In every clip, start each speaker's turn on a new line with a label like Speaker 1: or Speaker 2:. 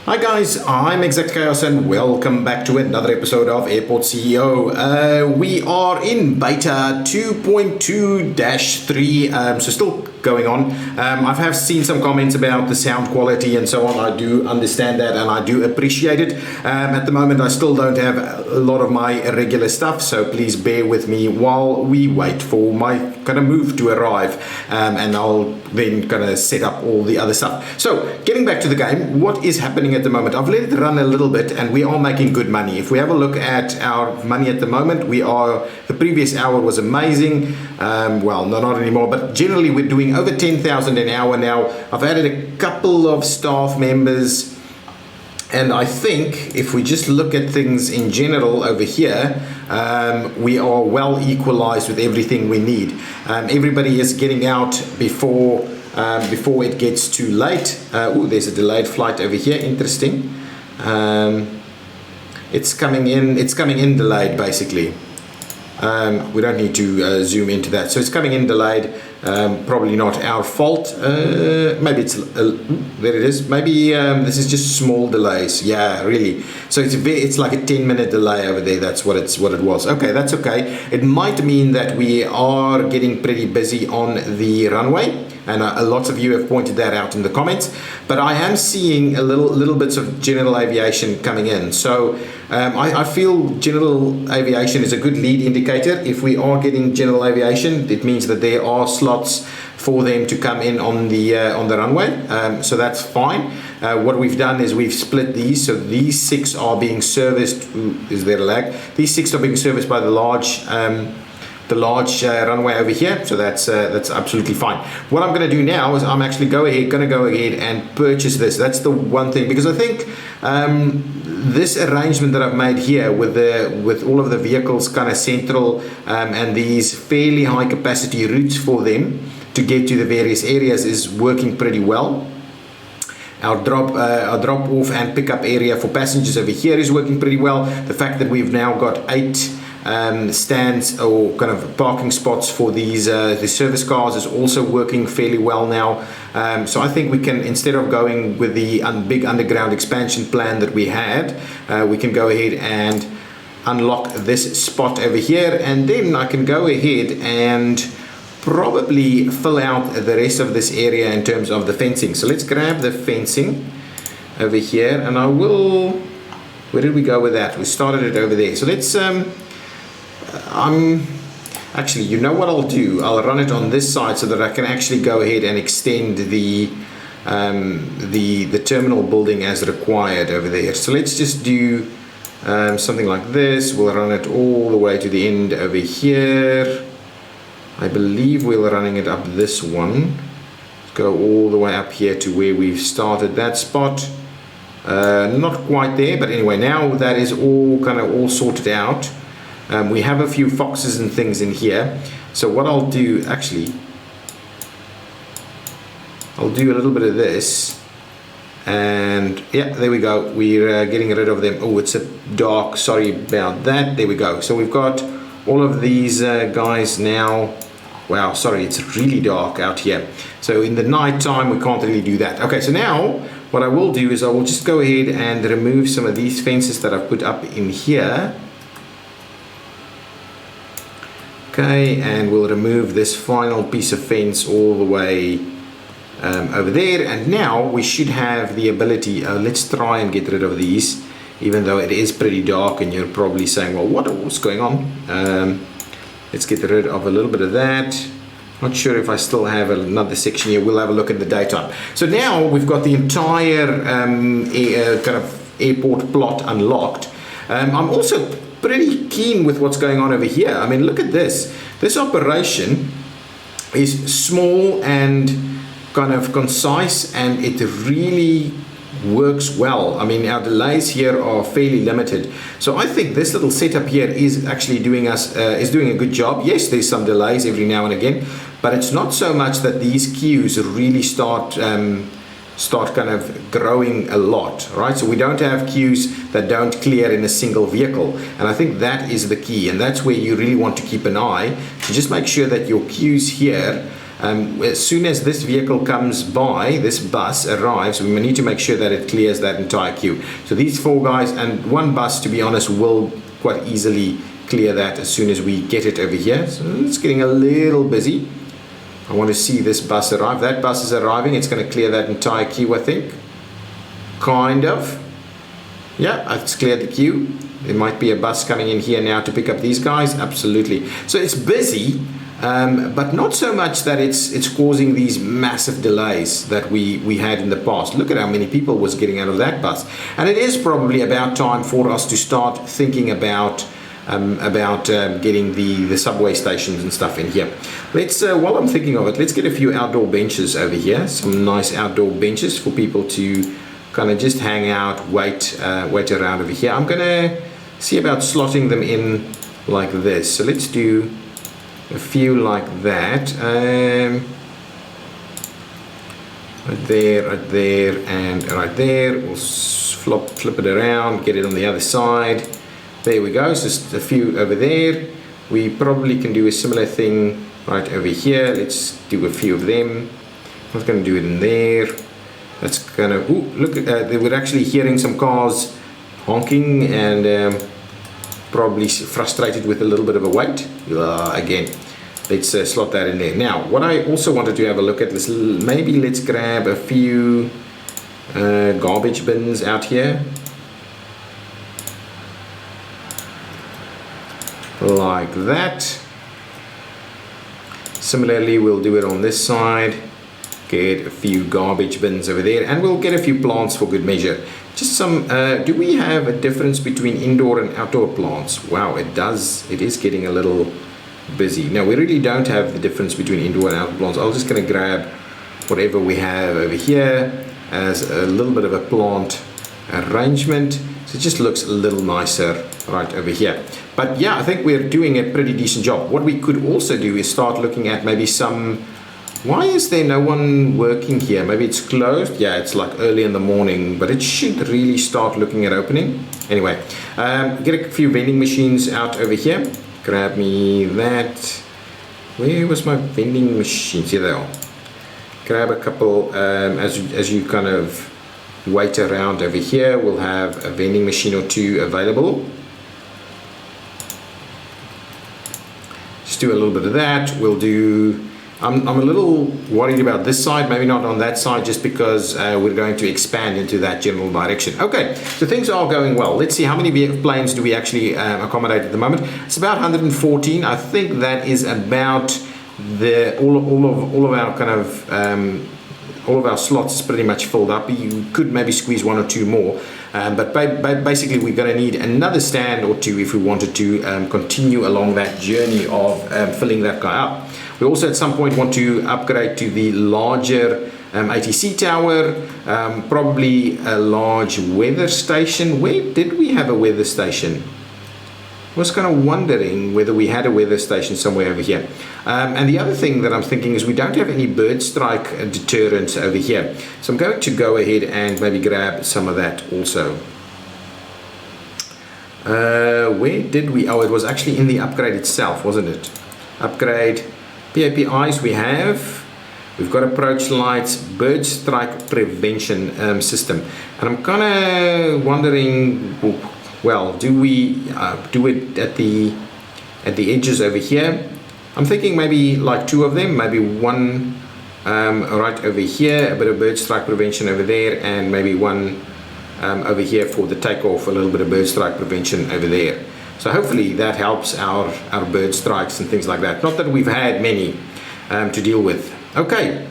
Speaker 1: Hi guys, I'm ExactChaos and welcome back to another episode of Airport CEO. We are in beta 2.2-3, so still going on. I have seen some comments about the sound quality and so on. I do understand that and I do appreciate it. At the moment I still don't have a lot of my regular stuff, so please bear with me while we wait for my kind of move to arrive, and I'll then kind of set up all the other stuff. So getting back to the game, what is happening at the moment? I've let it run a little bit and we are making good money. If we have a look at our money at the moment, the previous hour was amazing. Well, no, not anymore, but generally we're doing over 10,000 an hour now. I've added a couple of staff members, and I think if we just look at things in general over here, we are well equalized with everything we need. Everybody is getting out before it gets too late. There's a delayed flight over here. Interesting. It's coming in delayed basically. We don't need to zoom into that. So it's coming in delayed. Probably not our fault. Maybe it's there it is. Maybe this is just small delays. Yeah, really. So it's like a 10-minute delay over there. That's what it was. Okay, that's okay. It might mean that we are getting pretty busy on the runway, and lots of you have pointed that out in the comments. But I am seeing a little bits of general aviation coming in. So I feel general aviation is a good lead indicator. If we are getting general aviation, it means that there are slots for them to come in on the runway. So that's fine. What we've done is we've split these. So these 6 are being serviced. Is there a lag? These 6 are being serviced by the large runway over here, so that's absolutely fine. What I'm going to do now is I'm actually going to go ahead and purchase this. That's the one thing, because I think this arrangement that I've made here with all of the vehicles kind of central, and these fairly high capacity routes for them to get to the various areas is working pretty well. Our drop off and pickup area for passengers over here is working pretty well. The fact that we've now got 8 stands or kind of parking spots for the service cars is also working fairly well now. So I think we can, instead of going with the big underground expansion plan that we had, we can go ahead and unlock this spot over here, and then I can go ahead and probably fill out the rest of this area in terms of the fencing. So let's grab the fencing over here, and I will, where did we go with that? We started it over there. So let's actually, you know what I'll do? I'll run it on this side so that I can actually go ahead and extend the terminal building as required over there. So let's just do something like this. We'll run it all the way to the end over here. I believe we're running it up this one. Let's go all the way up here to where we've started that spot. Not quite there, but anyway, now that is all sorted out. We have a few foxes and things in here. So what I'll do, actually, I'll do a little bit of this. And yeah, there we go. We're getting rid of them. Oh, it's a dark, sorry about that. There we go. So we've got all of these guys now. Wow, sorry, it's really dark out here. So in the night time, we can't really do that. Okay, so now what I will do is I will just go ahead and remove some of these fences that I've put up in here. Okay, and we'll remove this final piece of fence all the way over there, and now we should have the ability, let's try and get rid of these, even though it is pretty dark and you're probably saying, well, what's going on? Let's get rid of a little bit of that. Not sure if I still have another section here. We'll have a look in the daytime. So now we've got the entire kind of airport plot unlocked. I'm also pretty keen with what's going on over here. I mean, look at this. This operation is small and kind of concise, and it really works well. I mean, our delays here are fairly limited. So I think this little setup here is actually doing a good job. Yes, there's some delays every now and again, but it's not so much that these queues really start kind of growing a lot, right? So we don't have queues that don't clear in a single vehicle, and I think that is the key, and that's where you really want to keep an eye to just make sure that your queues here As soon as this vehicle comes by, this bus arrives, we need to make sure that it clears that entire queue. So these 4 guys and 1 bus, to be honest, will quite easily clear that as soon as we get it over here. So it's getting a little busy. I want to see this bus arrive. That bus is arriving. It's going to clear that entire queue, I think. Kind of. Yeah, it's cleared the queue. There might be a bus coming in here now to pick up these guys. Absolutely. So it's busy, but not so much that it's causing these massive delays that we had in the past. Look at how many people was getting out of that bus. And it is probably about time for us to start thinking about getting the subway stations and stuff in here. Let's while I'm thinking of it, let's get a few outdoor benches over here. Some nice outdoor benches for people to kind of just hang out, wait around over here. I'm gonna see about slotting them in like this. So let's do a few like that. Right there, and right there. We'll flip it around, get it on the other side. There we go. So just a few over there. We probably can do a similar thing right over here. Let's do a few of them. I'm not going to do it in there. That's kind of, ooh, look at that. We're actually hearing some cars honking and probably frustrated with a little bit of a wait. Again, let's slot that in there. Now, what I also wanted to have a look at is maybe let's grab a few garbage bins out here. Like that. Similarly, we'll do it on this side. Get a few garbage bins over there, and we'll get a few plants for good measure. Just some, do we have a difference between indoor and outdoor plants? Wow, it does. It is getting a little busy. No, we really don't have the difference between indoor and outdoor plants. I'm just going to grab whatever we have over here as a little bit of a plant arrangement. So it just looks a little nicer right over here. But yeah, I think we're doing a pretty decent job. What we could also do is start looking at maybe some. Why is there no one working here? Maybe it's closed. Yeah, it's like early in the morning, but it should really start looking at opening. Anyway, get a few vending machines out over here. Grab me that. Where was my vending machines? Here they are. Grab a couple as you kind of wait around over here. We'll have a vending machine or 2 available. Just do a little bit of that. We'll do. I'm a little worried about this side, maybe not on that side, just because we're going to expand into that general direction. Okay, so things are going well. Let's see how many planes do we actually accommodate at the moment. It's about 114. I think that is about all of our kind of all of our slots is pretty much filled up. You could maybe squeeze 1 or 2 more, but basically we're going to need another stand or 2 if we wanted to continue along that journey of filling that guy up. We also at some point want to upgrade to the larger ATC tower, probably a large weather station. Where did we have a weather station? I was kind of wondering whether we had a weather station somewhere over here. And the other thing that I'm thinking is we don't have any bird strike deterrents over here. So I'm going to go ahead and maybe grab some of that also. Where did we? Oh, it was actually in the upgrade itself, wasn't it? Upgrade. PAPIs we have. We've got approach lights, bird strike prevention system. And I'm kind of wondering, well, do we do it at the edges over here? I'm thinking maybe like 2 of them, maybe 1 right over here, a bit of bird strike prevention over there, and maybe 1 over here for the takeoff, a little bit of bird strike prevention over there. So hopefully that helps our bird strikes and things like that. Not that we've had many to deal with. Okay,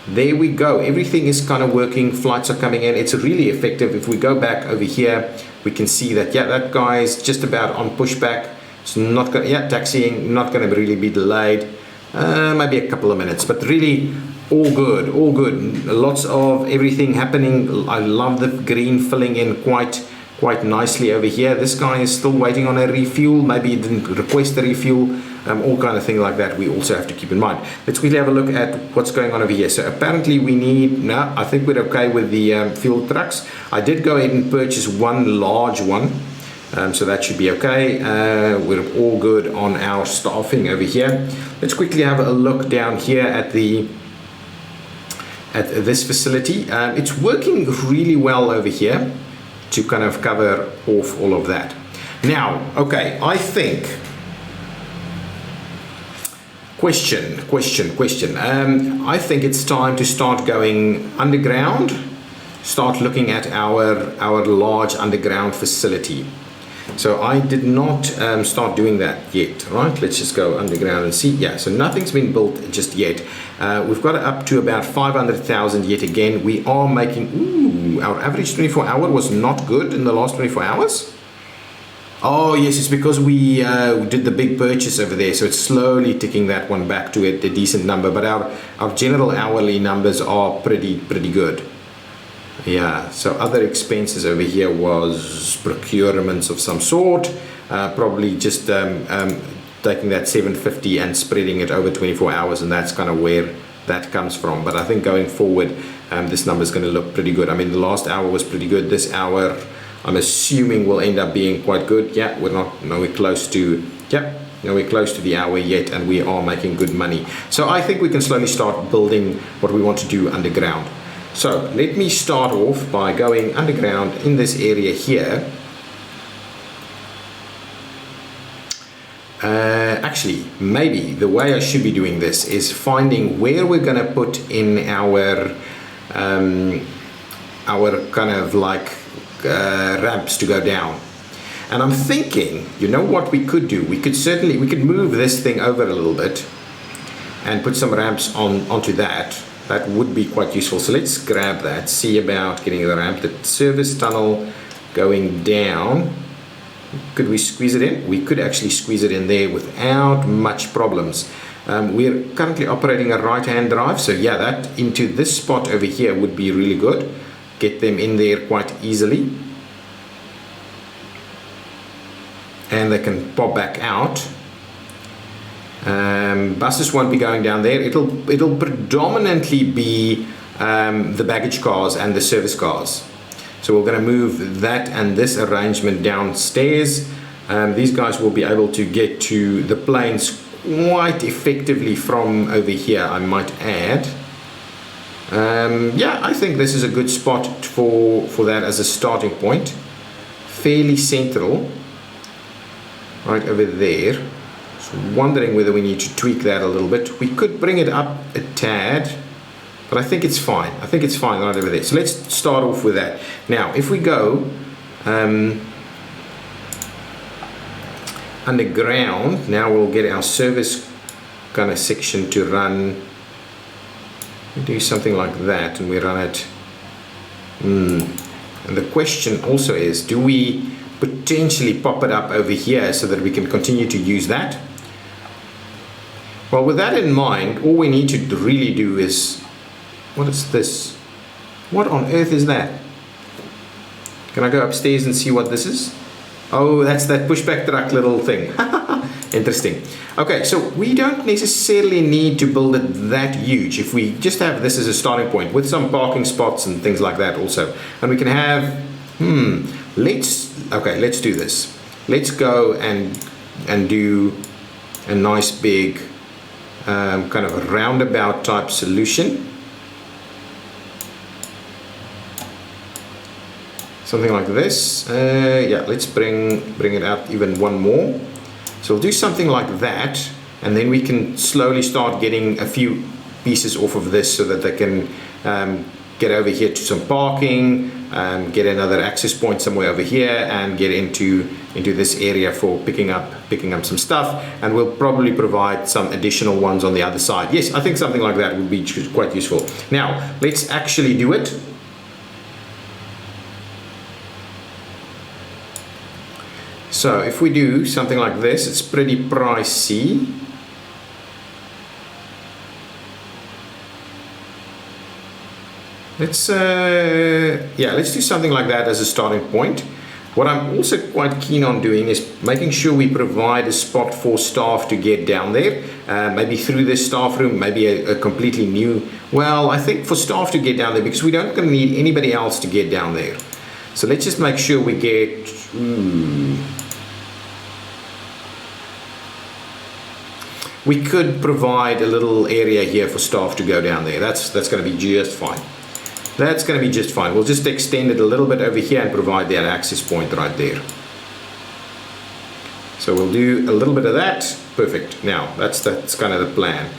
Speaker 1: there we go. Everything is kind of working. Flights are coming in. It's really effective. If we go back over here, we can see that, yeah, that guy is just about on pushback. It's not going to, yeah, taxiing, not going to really be delayed. Maybe a couple of minutes, but really all good, all good. Lots of everything happening. I love the green filling in quite nicely over here. This guy is still waiting on a refuel. Maybe he didn't request a refuel. All kind of thing like that we also have to keep in mind. Let's quickly have a look at what's going on over here. So apparently we need, no, I think we're okay with the fuel trucks. I did go ahead and purchase 1 large one So that should be okay. We're all good on our staffing over here. Let's quickly have a look down here at this facility. It's working really well over here to kind of cover off all of that. Now, okay, I think question. I think it's time to start going underground, start looking at our large underground facility. So I did not start doing that yet, right? Let's just go underground and see. Yeah, so nothing's been built just yet. We've got it up to about 500,000 yet again. We are making, our average 24 hour was not good in the last 24 hours. Oh yes, it's because we did the big purchase over there, so it's slowly ticking that one back to a decent number, but our general hourly numbers are pretty good. Yeah, so other expenses over here was procurements of some sort, probably just taking that 750 and spreading it over 24 hours, and that's kind of where that comes from. But I think going forward, this number is going to look pretty good. I mean, the last hour was pretty good. This hour, I'm assuming, will end up being quite good. Yeah, we're nowhere close to the hour yet, and we are making good money. So I think we can slowly start building what we want to do underground. So let me start off by going underground in this area here. Actually, maybe the way I should be doing this is finding where we're going to put in our kind of like ramps to go down. And I'm thinking, you know what we could do? We could move this thing over a little bit and put some ramps onto that. That would be quite useful. So let's grab that, see about getting the ramp, the service tunnel going down. Could we squeeze it in? We could actually squeeze it in there without much problems. We're currently operating a right-hand drive, so yeah, that into this spot over here would be really good. Get them in there quite easily. And they can pop back out. Buses won't be going down there. It'll predominantly be the baggage cars and the service cars. So we're going to move that and this arrangement downstairs. These guys will be able to get to the planes quite effectively from over here, I might add. Yeah, I think this is a good spot for that as a starting point. Fairly central, right over there. So wondering whether we need to tweak that a little bit. We could bring it up a tad, but I think it's fine. I think it's fine right over there. So let's start off with that. Now, if we go underground, now we'll get our service kind of section to run. We do something like that, and we run it. And the question also is, do we potentially pop it up over here so that we can continue to use that? Well, with that in mind, all we need to really do is, what is this? What on earth is that? Can I go upstairs and see what this is? Oh, that's that pushback truck little thing. Interesting. Okay, so we don't necessarily need to build it that huge. If we just have this as a starting point with some parking spots and things like that also. And we can have, let's do this. Let's go and do a nice big kind of a roundabout type solution. Something like this. Yeah, let's bring it up even one more. So we'll do something like that, and then we can slowly start getting a few pieces off of this so that they can get over here to some parking, get another access point somewhere over here, and get into this area for picking up some stuff. And we'll probably provide some additional ones on the other side. Yes, I think something like that would be quite useful. Now let's actually do it. So if we do something like this, it's pretty pricey. Let's do something like that as a starting point. What I'm also quite keen on doing is making sure we provide a spot for staff to get down there, maybe through this staff room, maybe a completely new, well, I think for staff to get down there, because we don't going to need anybody else to get down there. So let's just make sure we get, we could provide a little area here for staff to go down there. That's going to be just fine. That's going to be just fine. We'll just extend it a little bit over here and provide that access point right there. So we'll do a little bit of that. Perfect. Now that's kind of the plan.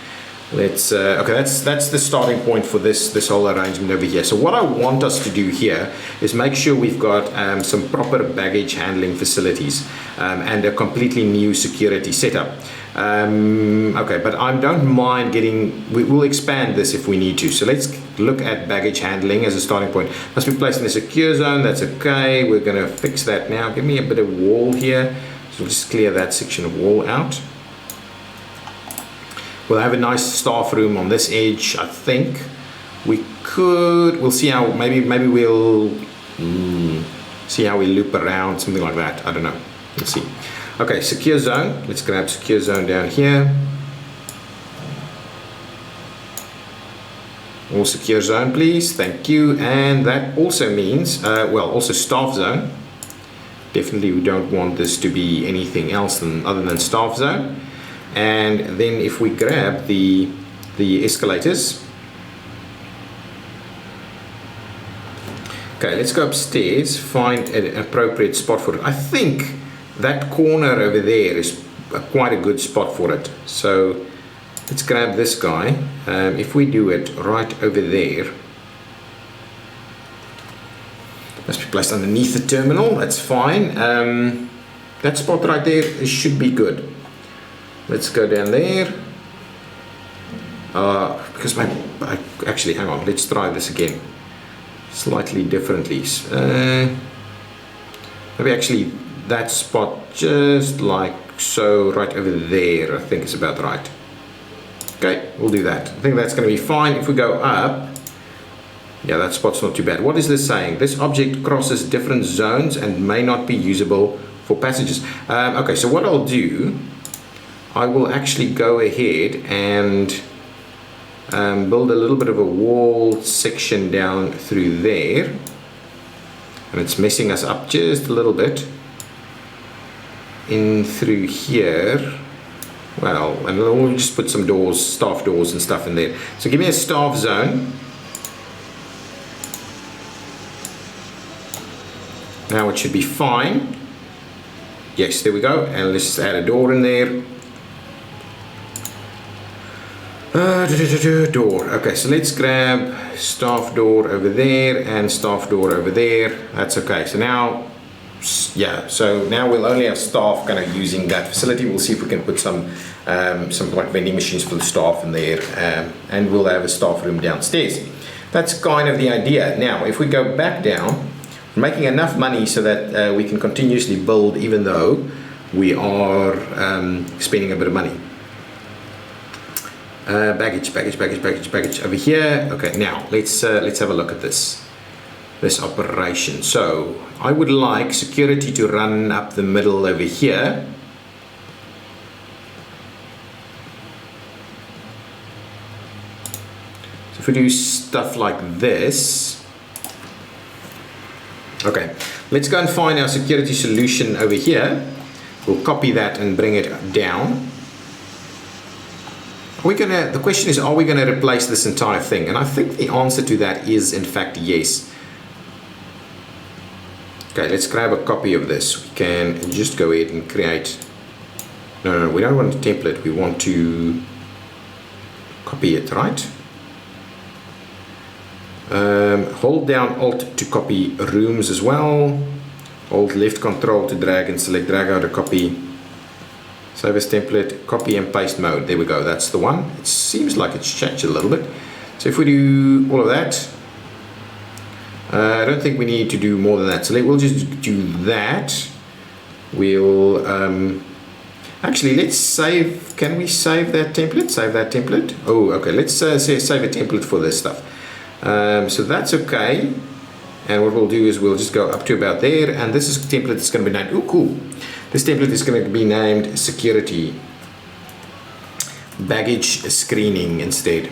Speaker 1: Let's okay, that's the starting point for this whole arrangement over here. So what I want us to do here is make sure we've got some proper baggage handling facilities and a completely new security setup. Okay, but I don't mind we'll expand this if we need to. So let's look at baggage handling as a starting point. Must be placed in a secure zone. That's okay. We're going to fix that now. Give me a bit of wall here. So we'll just clear that section of wall out. We'll have a nice staff room on this edge. I think we'll see how, maybe we'll see how we loop around, something like that. I don't know. Let's see. Okay, secure zone. Let's grab secure zone down here. All secure zone, please. Thank you. And that also means, also staff zone. Definitely we don't want this to be anything else other than staff zone. And then if we grab the escalators. Okay, let's go upstairs, find an appropriate spot for it. I think that corner over there is quite a good spot for it. So let's grab this guy. If we do it right over there, must be placed underneath the terminal. That's fine. That spot right there should be good. Let's go down there. Because actually, hang on. Let's try this again, slightly differently. Maybe actually that spot just like so, right over there. I think is about right. Okay, we'll do that. I think that's going to be fine. If we go up, yeah, that spot's not too bad. What is this saying? This object crosses different zones and may not be usable for passengers. Okay, so what I'll do, I will actually go ahead and build a little bit of a wall section down through there. And it's messing us up just a little bit. In through here. Well, and we'll just put some doors, staff doors and stuff in there. So give me a staff zone. Now it should be fine. Yes, there we go. And let's just add a door in there. Door. Okay, so let's grab staff door over there and staff door over there. That's okay. So now, yeah, so now we'll only have staff kind of using that facility. We'll see if we can put some like vending machines for the staff in there, and we'll have a staff room downstairs. That's kind of the idea. Now, if we go back down, we're making enough money so that we can continuously build, even though we are spending a bit of money. Baggage over here. Okay, now let's have a look at this operation. So I would like security to run up the middle over here. So if we do stuff like this, okay, let's go and find our security solution over here. We'll copy that and bring it down. The question is, are we going to replace this entire thing? And I think the answer to that is, in fact, yes. Okay, let's grab a copy of this. We can just go ahead and create... No, we don't want a template. We want to copy it, right? Hold down Alt to copy rooms as well. Hold left Control to drag and select, drag out a copy. Save as template, copy and paste mode. There we go, that's the one. It seems like it's changed a little bit. So if we do all of that, I don't think we need to do more than that. So we'll just do that. We'll, actually let's save, can we save that template? Save that template? Oh, okay, let's save a template for this stuff. So that's okay. And what we'll do is we'll just go up to about there, and this is a template that's going to be named, oh cool. This template is going to be named security baggage screening instead.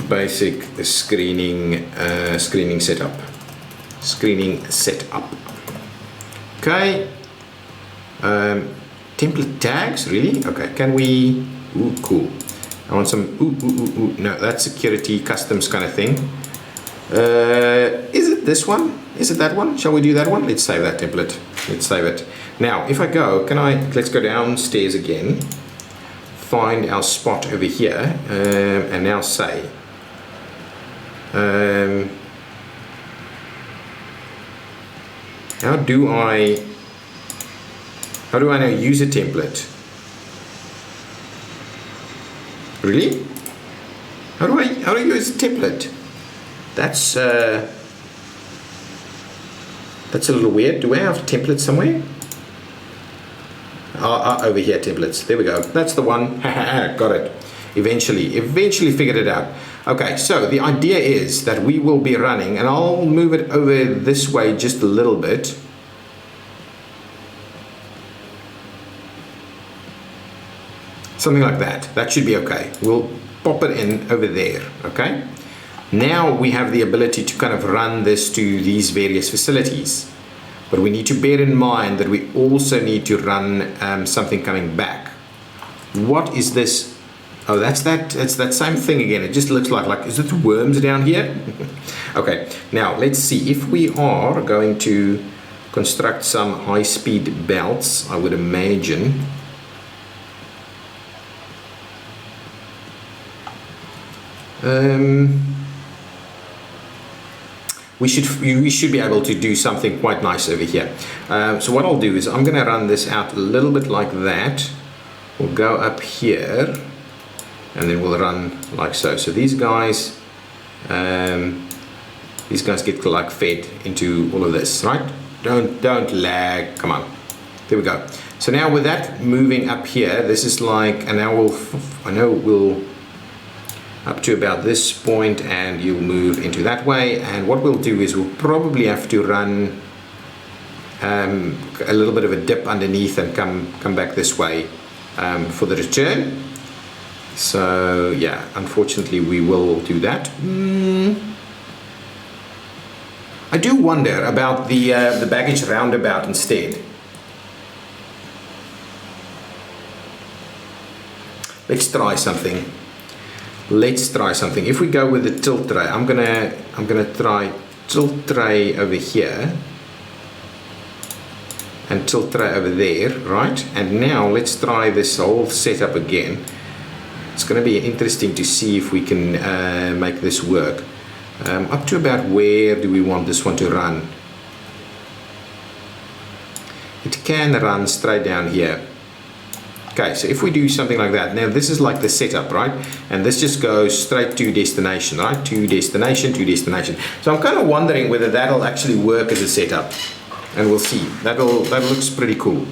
Speaker 1: basic screening setup. Okay. Template tags, really? Okay, can we? Ooh, cool. I want some. No, that's security customs kind of thing. Is it this one? Is it that one? Shall we do that one? Let's save that template. Let's save it. Now, if I go, let's go downstairs again, find our spot over here, and now say, how do I now use a template? Really? How do I use a template? That's a little weird. Do I have templates somewhere? Over here, templates. There we go. That's the one. Got it. Eventually figured it out. Okay, so the idea is that we will be running, and I'll move it over this way just a little bit. Something like that. That should be okay. We'll pop it in over there. Okay. Now we have the ability to kind of run this to these various facilities. But we need to bear in mind that we also need to run something coming back. What is this? Oh, it's that same thing again. It just looks like is it worms down here? Okay, now let's see if we are going to construct some high-speed belts, I would imagine. We should be able to do something quite nice over here. So what I'll do is I'm going to run this out a little bit like that. We'll go up here, and then we'll run like so. So these guys get like fed into all of this, right? Don't lag. Come on. There we go. So now with that moving up here, this is like, and now we'll up to about this point, and you'll move into that way. And what we'll do is we'll probably have to run a little bit of a dip underneath and come back this way for the return. So yeah, unfortunately we will do that. I do wonder about the baggage roundabout instead. Let's try something. If we go with the tilt tray, I'm gonna try tilt tray over here and tilt tray over there, right? And now let's try this whole setup again. It's going to be interesting to see if we can make this work. Up to about where do we want this one to run? It can run straight down here. Okay, so if we do something like that, now this is like the setup, right? And this just goes straight to destination, right? To destination. So I'm kind of wondering whether that'll actually work as a setup, and we'll see. That looks pretty cool.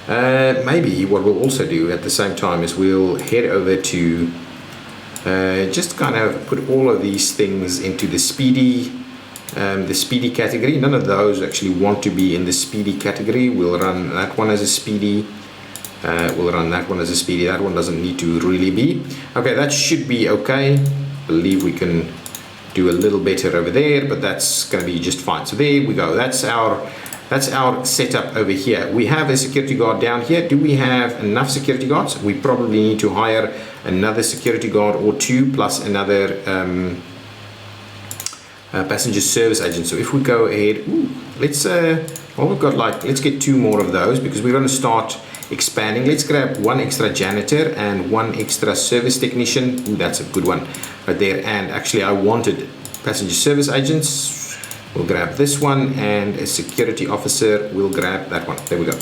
Speaker 1: Maybe what we'll also do at the same time is we'll head over to just kind of put all of these things into the speedy category. None of those actually want to be in the speedy category. We'll run that one as a speedy. We'll run that one as a speedy. That one doesn't need to really be. Okay, that should be okay. I believe we can do a little better over there, but that's going to be just fine. So there we go. That's our setup over here. We have a security guard down here. Do we have enough security guards? We probably need to hire another security guard or two, plus another passenger service agent. So if we go ahead, let's get two more of those, because we're going to start expanding. Let's grab one extra janitor and one extra service technician. That's a good one right there. And actually I wanted passenger service agents. We'll grab this one, and a security officer, we'll grab that one. There we go.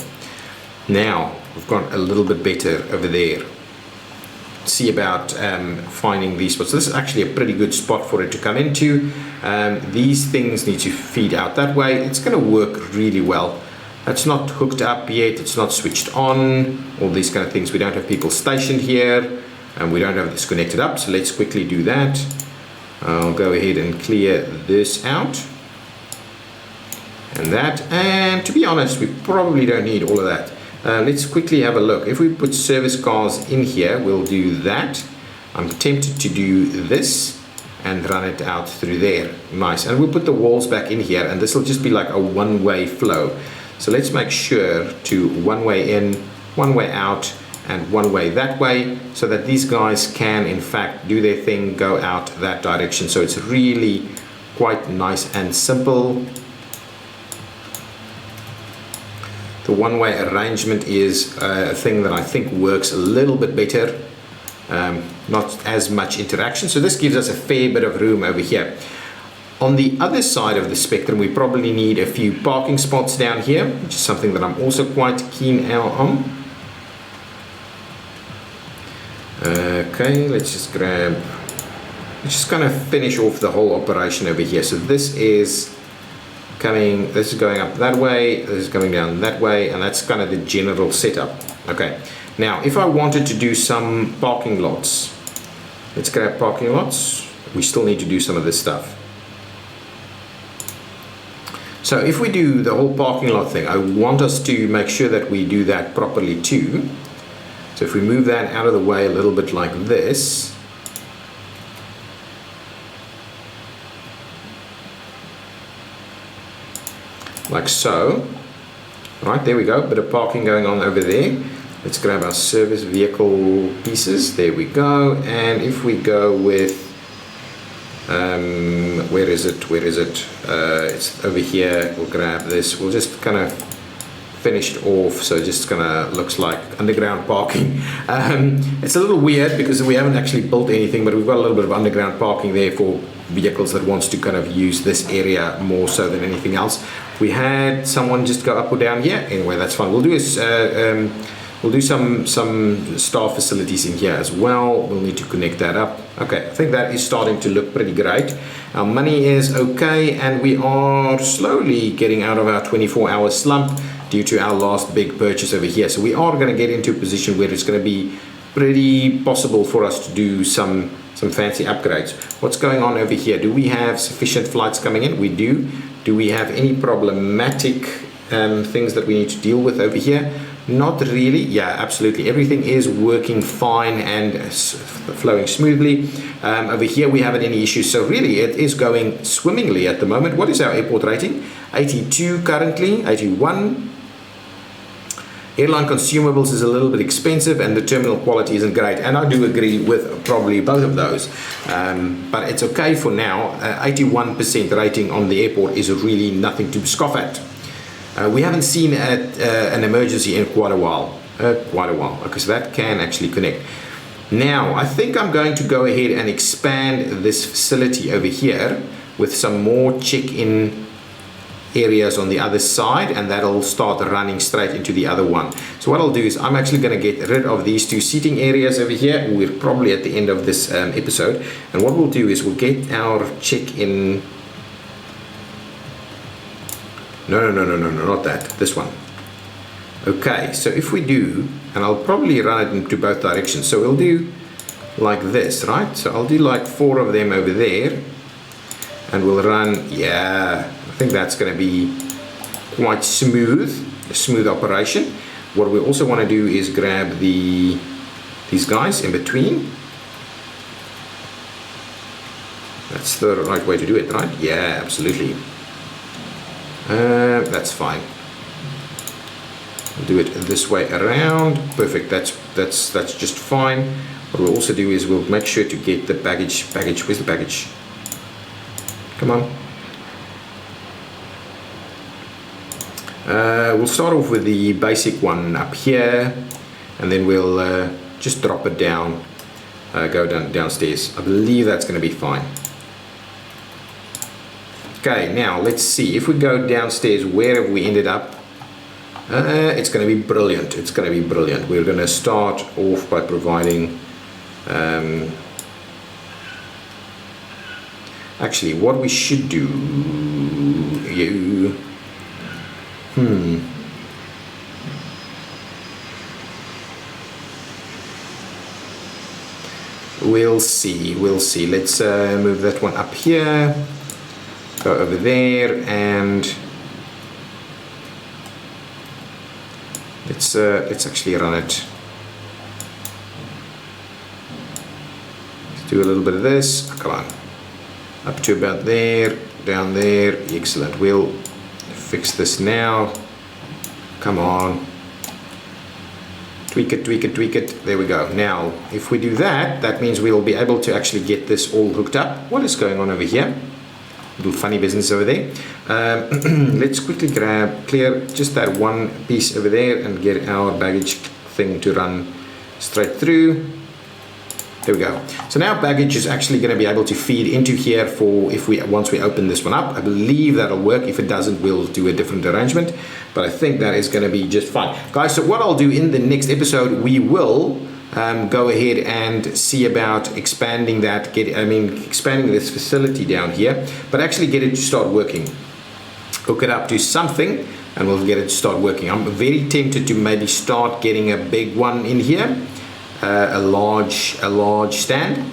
Speaker 1: Now we've got a little bit better over there. See about finding these spots. So this is actually a pretty good spot for it to come into. These things need to feed out that way. It's going to work really well. It's not hooked up yet. It's not switched on. All these kind of things. We don't have people stationed here, and we don't have this connected up. So let's quickly do that. I'll go ahead and clear this out. And that, and to be honest, we probably don't need all of that. Let's quickly have a look. If we put service cars in here, we'll do that. I'm tempted to do this. and run it out through there. Nice. And we'll put the walls back in here, and this will just be like a one-way flow. So let's make sure to one way in, one way out, and one way that way, so that these guys can in fact do their thing, go out that direction. So it's really quite nice and simple. The one-way arrangement is a thing that I think works a little bit better. Not as much interaction, so this gives us a fair bit of room over here. On the other side of the spectrum, we probably need a few parking spots down here, which is something that I'm also quite keen on. Okay, let's just kind of finish off the whole operation over here. So this is going up that way, this is coming down that way, and that's kind of the general setup. Okay, now if I wanted to do some parking lots, let's grab parking lots. We still need to do some of this stuff. So if we do the whole parking lot thing, I want us to make sure that we do that properly too. So if we move that out of the way a little bit like this, like so. Right, there we go, bit of parking going on over there. Let's grab our service vehicle pieces, there we go. And if we go with, where is it, it's over here. We'll grab this, we'll just kind of finish it off, so it just kind of looks like underground parking. It's a little weird because we haven't actually built anything, but we've got a little bit of underground parking there for vehicles that wants to kind of use this area more so than anything else. We had someone just go up or down here. Anyway, that's fine. We'll do is we'll do some staff facilities in here as well. We'll need to connect that up. Okay, I think that is starting to look pretty great. Our money is okay, and we are slowly getting out of our 24-hour slump due to our last big purchase over here. So we are going to get into a position where it's going to be pretty possible for us to do some fancy upgrades. What's going on over here? Do we have sufficient flights coming in? We do. Do we have any problematic things that we need to deal with over here? Not really. Yeah, absolutely. Everything is working fine and flowing smoothly. Over here we haven't any issues. So really it is going swimmingly at the moment. What is our airport rating? 82 currently, 81. Airline consumables is a little bit expensive, and the terminal quality isn't great, and I do agree with probably both of those, but it's okay for now. 81% rating on the airport is really nothing to scoff at. We haven't seen an emergency in quite a while, okay, so that can actually connect. Now I think I'm going to go ahead and expand this facility over here with some more check-in areas on the other side, and that'll start running straight into the other one. So what I'll do is I'm actually going to get rid of these two seating areas over here. We're probably at the end of this episode, and what we'll do is we'll get our check-in. No, not that, this one. Okay, so if we do, and I'll probably run it into both directions, so we'll do like this, right? So I'll do like 4 of them over there, and we'll run, yeah, I think that's going to be quite smooth, a smooth operation. What we also want to do is grab these guys in between. That's the right way to do it, right? Yeah, absolutely. That's fine. We'll do it this way around. Perfect. That's just fine. What we'll also do is we'll make sure to get the baggage. Where's the baggage? Come on. We'll start off with the basic one up here, and then we'll just drop it down, go downstairs. I believe that's going to be fine. Okay, now let's see. If we go downstairs, where have we ended up? It's going to be brilliant. It's going to be brilliant. We're going to start off by providing... actually, what we should do... We'll see. Let's move that one up here. Go over there, and let's actually run it. Let's do a little bit of this. Come on. up to about there, down there. Excellent. We'll fix this now. Come on. Tweak it, tweak it, tweak it. There we go. Now, if we do that, that means we'll be able to actually get this all hooked up. What is going on over here? Little funny business over there. Let's quickly clear just that one piece over there and get our baggage thing to run straight through. There we go. So now baggage is actually going to be able to feed into here for once we open this one up. I believe that'll work. If it doesn't, we'll do a different arrangement. But I think that is going to be just fine. Guys, so what I'll do in the next episode, we will go ahead and see about expanding that, expanding this facility down here, but actually get it to start working. Hook it up to something and we'll get it to start working. I'm very tempted to maybe start getting a big one in here, a large stand,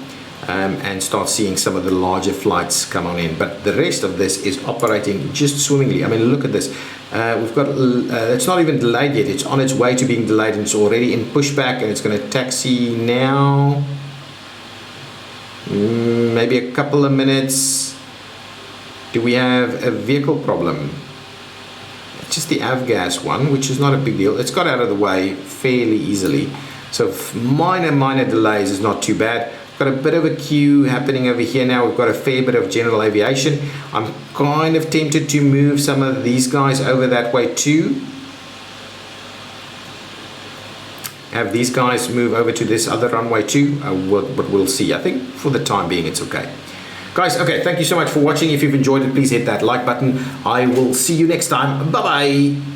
Speaker 1: and start seeing some of the larger flights come on in. But the rest of this is operating just swimmingly. I mean, look at this. We've got, it's not even delayed yet. It's on its way to being delayed and it's already in pushback and it's going to taxi now. Maybe a couple of minutes. Do we have a vehicle problem? It's just the avgas one, which is not a big deal. It's got out of the way fairly easily. So minor delays is not too bad. Got a bit of a queue happening over here now. We've got a fair bit of general aviation. I'm kind of tempted to move some of these guys over that way too. Have these guys move over to this other runway too. But we'll see. I think for the time being it's okay. Guys, okay, thank you so much for watching. If you've enjoyed it, please hit that like button. I will see you next time. Bye-bye.